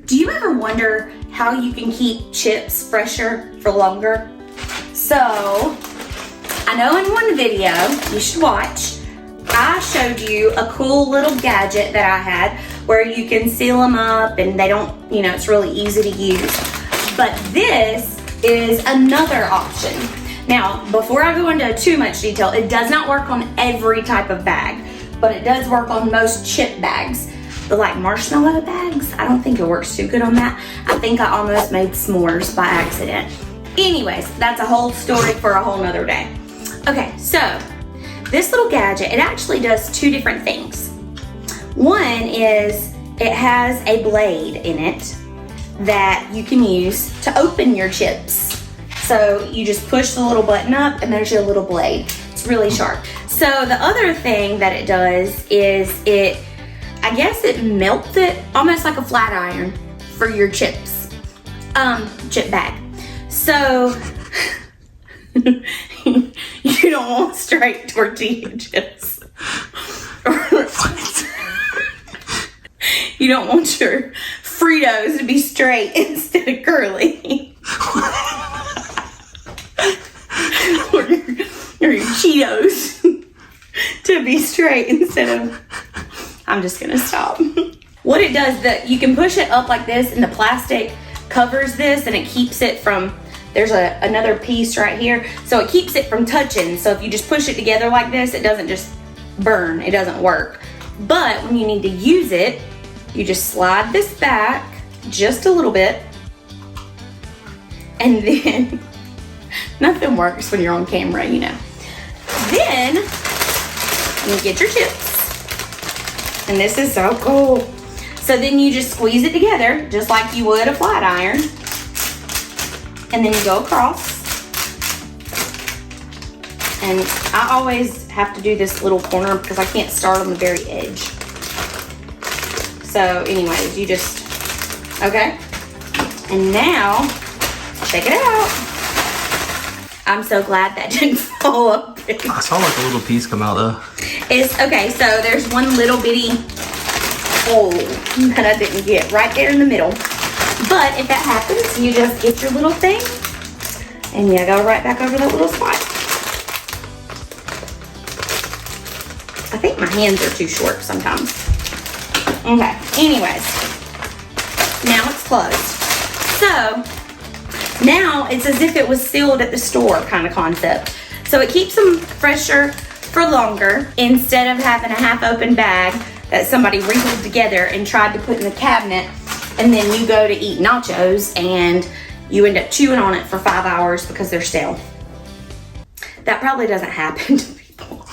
Do you ever wonder how you can keep chips fresher for longer? So, I know in one video you should watch, I showed you a cool little gadget that I had where you can seal them up and they don't, you know, it's really easy to use. But this is another option. Now, before I go into too much detail, it does not work on every type of bag, but it does work on most chip bags. The like marshmallow bags, I don't think it works too good on that. I think I almost made s'mores by accident. Anyways, that's a whole story for a whole nother day. Okay, so this little gadget, it actually does two different things. One is it has a blade in it that you can use to open your chips. So you just push the little button up and there's your little blade. It's really sharp. So the other thing that it does is I guess it melts it almost like a flat iron for your chips, chip bag. So you don't want straight tortilla chips. You don't want your Fritos to be straight instead of curly. or your Cheetos to be straight instead of... I'm just gonna stop. What it does, that you can push it up like this and the plastic covers this and it keeps it from, there's another piece right here, so it keeps it from touching. So if you just push it together like this, it doesn't just burn, it doesn't work. But when you need to use it, you just slide this back just a little bit, and then nothing works when you're on camera, you know. Then you get your chips. And this is so cool. So then you just squeeze it together, just like you would a flat iron. And then you go across. And I always have to do this little corner because I can't start on the very edge. So anyways, you just, okay. And now, check it out. I'm so glad that didn't fall up. I saw like a little piece come out though. It's okay, so there's one little bitty hole that I didn't get right there in the middle. But if that happens, you just get your little thing and you go right back over that little spot. I think my hands are too short sometimes. Okay, anyways, now it's closed. So now it's as if it was sealed at the store kind of concept. So it keeps them fresher for longer instead of having a half open bag that somebody wrinkled together and tried to put in the cabinet, and then you go to eat nachos and you end up chewing on it for 5 hours because they're stale. That probably doesn't happen to people.